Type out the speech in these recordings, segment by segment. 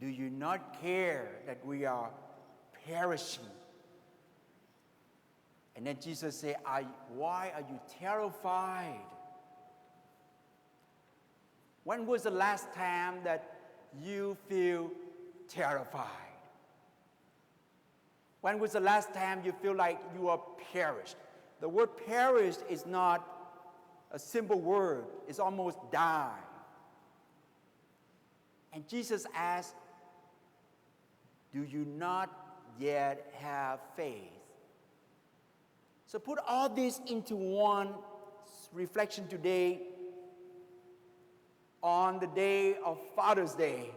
do you not care that we are perishing? And then Jesus said, why are you terrified? When was the last time that you feel terrified? When was the last time you feel like you are perished? The word perished is not a simple word. It's almost die. And Jesus asked, do you not yet have faith? So put all this into one reflection today on the day of Father's Day.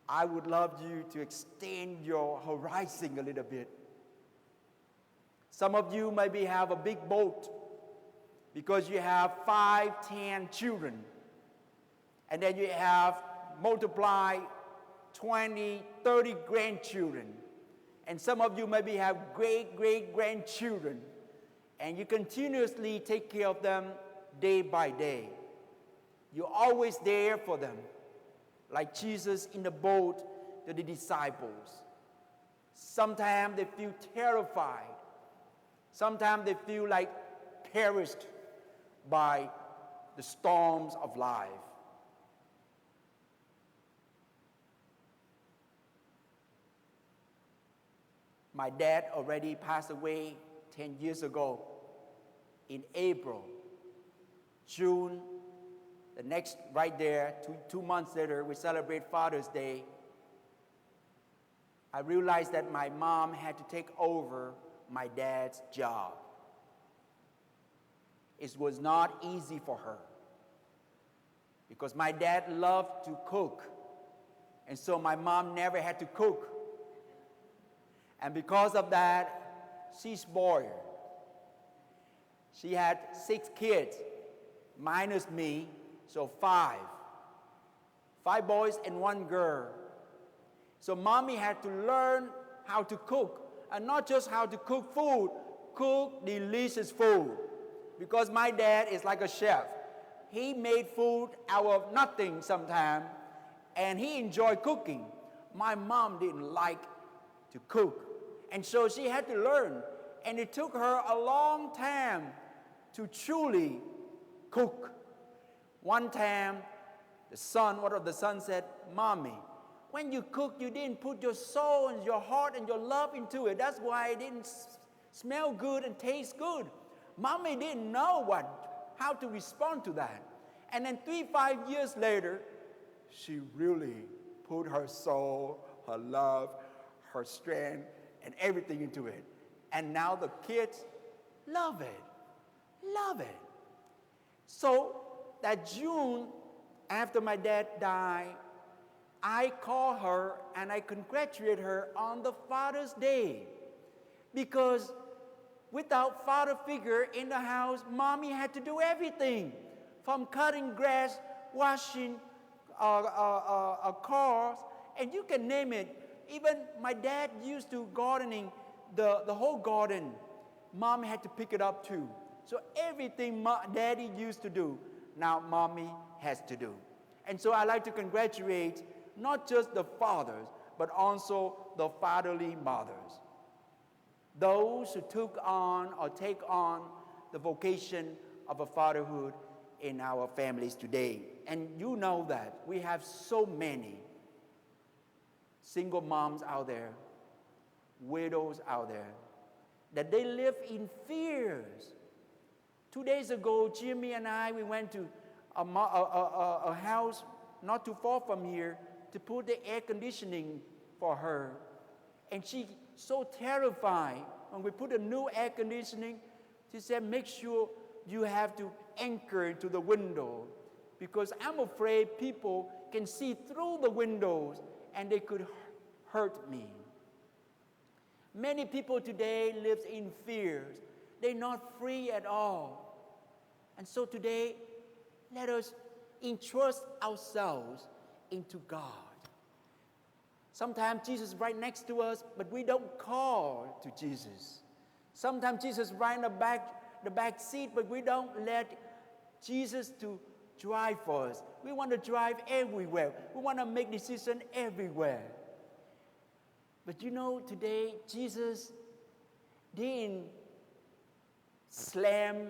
I would love you to extend your horizon a little bit. Some of you maybe have a big boat because you have 5, 10 children. And then you have multiply 20, 30 grandchildren. And some of you maybe have great-grandchildren. And you continuously take care of them day by day. You're always there for them. Like Jesus in the boat to the disciples. Sometimes they feel terrified. Sometimes they feel like perished by the storms of life. My dad already passed away 10 years ago in April. June, the next, right there, two months later, we celebrate Father's Day. I realized that my mom had to take over my dad's job. It was not easy for her because my dad loved to cook, and so my mom never had to cook. And because of that, she's spoiled. She had 6 kids, minus me, so 5. 5 boys and 1 girl. So mommy had to learn how to cook, and not just how to cook food, cook delicious food. Because my dad is like a chef. He made food out of nothing sometimes, and he enjoyed cooking. My mom didn't like to cook. And so she had to learn. And it took her a long time to truly cook. One time, one of the sons said, Mommy, when you cook, you didn't put your soul and your heart and your love into it. That's why it didn't smell good and taste good. Mommy didn't know how to respond to that. And then 3-5 years later, she really put her soul, her love, her strength, and everything into it. And now the kids love it. Love it. So that June, after my dad died, I call her and I congratulate her on the Father's Day. Because without father figure in the house, mommy had to do everything. From cutting grass, washing cars, and you can name it. Even my dad used to gardening the whole garden. Mom had to pick it up too. So everything daddy used to do, now mommy has to do. And so I like to congratulate not just the fathers, but also the fatherly mothers. Those who took on or take on the vocation of a fatherhood in our families today. And you know that we have so many single moms out there, widows out there, that they live in fears. 2 days ago, Jimmy and I, we went to a house not too far from here to put the air conditioning for her. And she so terrified. When we put a new air conditioning, she said, make sure you have to anchor to the window because I'm afraid people can see through the windows and they could hurt me. Many people today live in fears. They're not free at all. And so today, let us entrust ourselves into God. Sometimes Jesus is right next to us, but we don't call to Jesus. Sometimes Jesus is right in the back seat, but we don't let Jesus to drive for us. We want to drive everywhere. We want to make decisions everywhere. But you know, today, Jesus didn't slam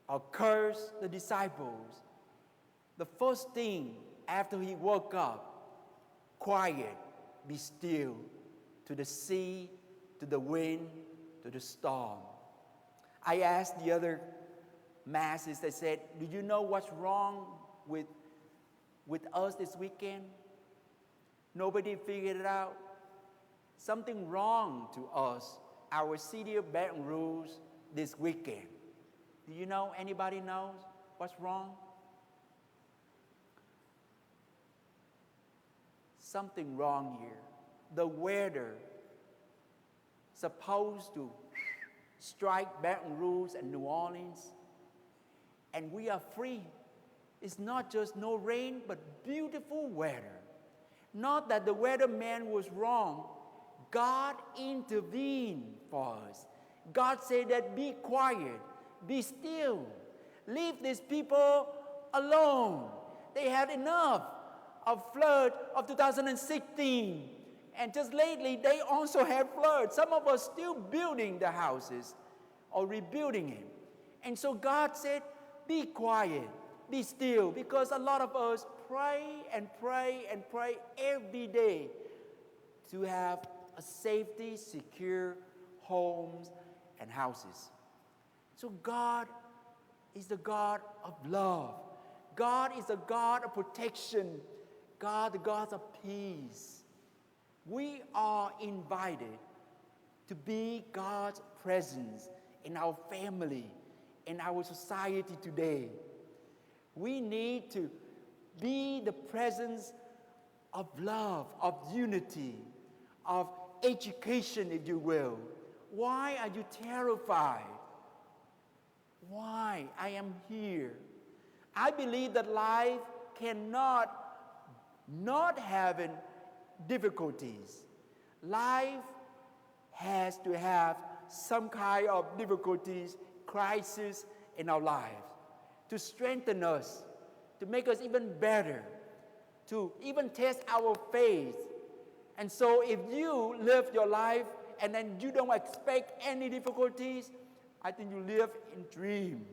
or curse the disciples. The first thing after he woke up, quiet, be still, to the sea, to the wind, to the storm. I asked the other masses, I said, do you know what's wrong with us this weekend? Nobody figured it out. Something wrong to us, our city of Baton Rouge this weekend. Do you know, anybody knows what's wrong? Something wrong here. The weather supposed to strike Baton Rouge and New Orleans, and we are free. It's not just no rain, but beautiful weather. Not that the weatherman was wrong. God intervened for us. God said that be quiet, be still, leave these people alone. They had enough of flood of 2016. And just lately, they also had floods. Some of us still building the houses or rebuilding it. And so God said, be quiet, be still, because a lot of us pray and pray and pray every day to have a safety, secure homes and houses. So God is the God of love. God is the God of protection. God, the God of peace. We are invited to be God's presence in our family, in our society today. We need to be the presence of love, of unity, of education, if you will. Why are you terrified? Why? I am here. I believe that life cannot not having difficulties. Life has to have some kind of difficulties, crisis in our lives to strengthen us, to make us even better, to even test our faith. And so if you live your life and then you don't expect any difficulties, I think you live in dream.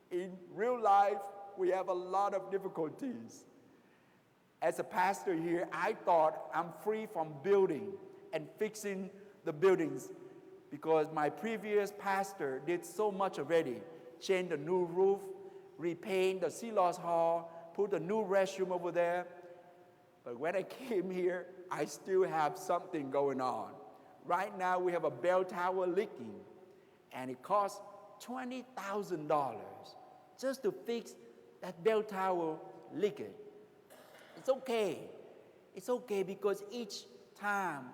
In real life, we have a lot of difficulties. As a pastor here, I thought I'm free from building and fixing the buildings because my previous pastor did so much already. Changed the new roof, repaint the C.Ss.R, put a new restroom over there. But when I came here, I still have something going on. Right now, we have a bell tower leaking, and it costs $20,000 just to fix that bell tower leaking. It's okay. It's okay because each time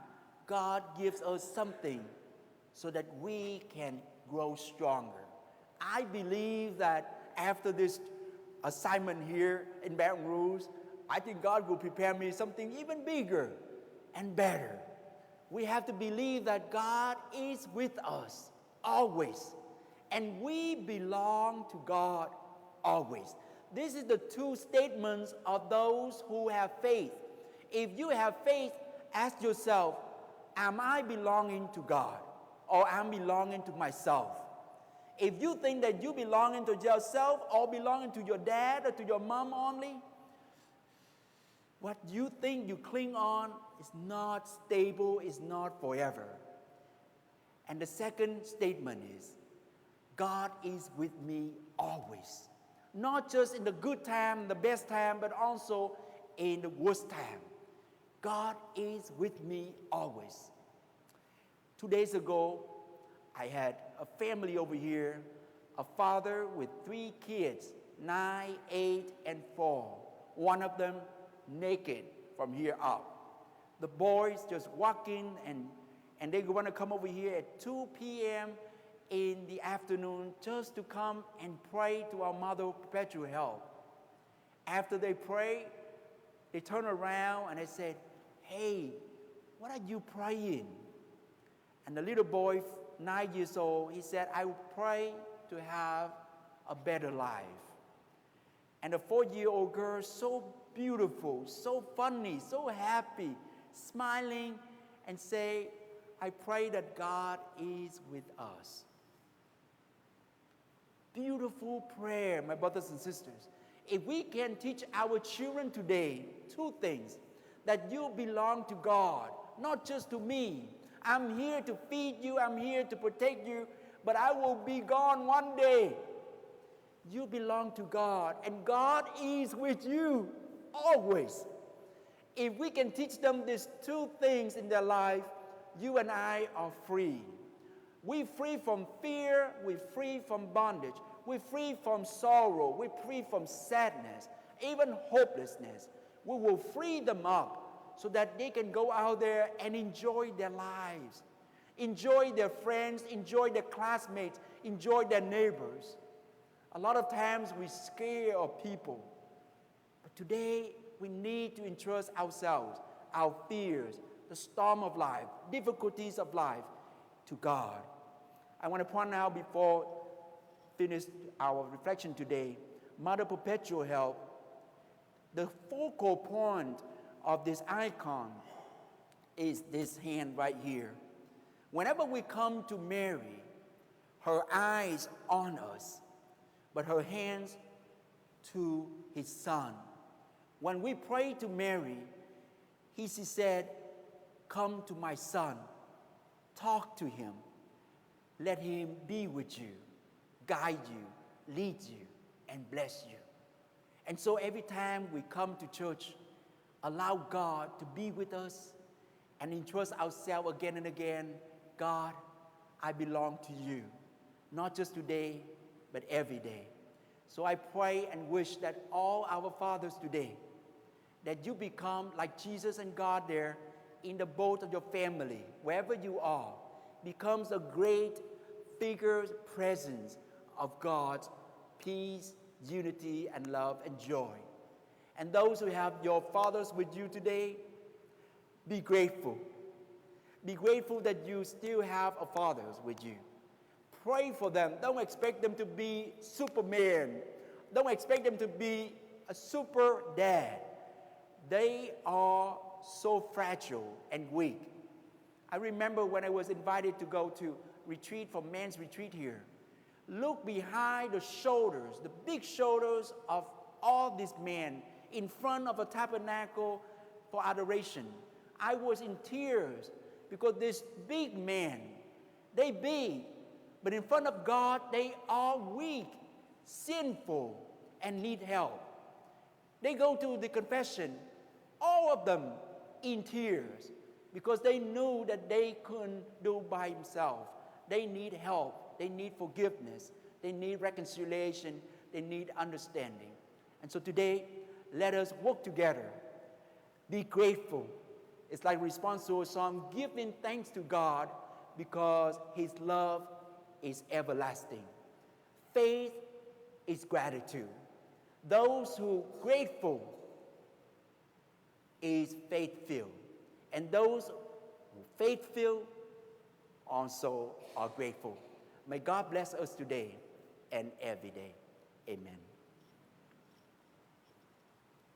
God gives us something so that we can grow stronger. I believe that after this assignment here in Baton Rouge, I think God will prepare me something even bigger and better. We have to believe that God is with us always, and we belong to God always. This is the two statements of those who have faith. If you have faith, ask yourself, am I belonging to God or am I belonging to myself? If you think that you belonging to yourself or belonging to your dad or to your mom only, what you think you cling on is not stable, is not forever. And the second statement is, God is with me always. Not just in the good time, the best time, but also in the worst time. God is with me always. 2 days ago, I had a family over here, a father with 3 kids, 9, 8, and 4. One of them naked from here up. The boys just walking and they want to come over here at 2 p.m. in the afternoon just to come and pray to our Mother of Perpetual Help. After they pray, they turn around and they said, hey, what are you praying? And the little boy, 9 years old, he said, I will pray to have a better life. And the 4-year-old girl, so beautiful, so funny, so happy, smiling, and say, I pray that God is with us. Beautiful prayer, my brothers and sisters. If we can teach our children today 2 things, that you belong to God, not just to me. I'm here to feed you, I'm here to protect you, but I will be gone one day. You belong to God, and God is with you always. If we can teach them these 2 things in their life, you and I are free. We're free from fear, we're free from bondage, we're free from sorrow, we're free from sadness, even hopelessness. We will free them up so that they can go out there and enjoy their lives, enjoy their friends, enjoy their classmates, enjoy their neighbors. A lot of times we scare of people, but today we need to entrust ourselves, our fears, the storm of life, difficulties of life to God. I want to point out before finish our reflection today, Mother Perpetual Help, the focal point of this icon is this hand right here. Whenever we come to Mary, her eyes on us, but her hands to his son. When we pray to Mary, she said, come to my son, talk to him, let him be with you, guide you, lead you, and bless you. And so every time we come to church, allow God to be with us and entrust ourselves again and again. God, I belong to you, not just today, but every day. So I pray and wish that all our fathers today, that you become like Jesus and God there in the boat of your family, wherever you are, becomes a great figure, presence of God's peace, unity, and love and joy. And those who have your fathers with you today, be grateful. Be grateful that you still have a fathers with you. Pray for them. Don't expect them to be Superman. Don't expect them to be a super dad. They are so fragile and weak. I remember when I was invited to go to retreat for men's retreat here. Look behind the shoulders, the big shoulders of all these men in front of a tabernacle for adoration. I was in tears because this big men, they big, but in front of God, they are weak, sinful, and need help. They go to the confession, all of them in tears, because they knew that they couldn't do by themselves. They need help. They need forgiveness. They need reconciliation. They need understanding. And so today, let us work together. Be grateful. It's like response to a song, giving thanks to God because his love is everlasting. Faith is gratitude. Those who are grateful is faith-filled. And those who are faith-filled also are grateful. May God bless us today and every day. Amen.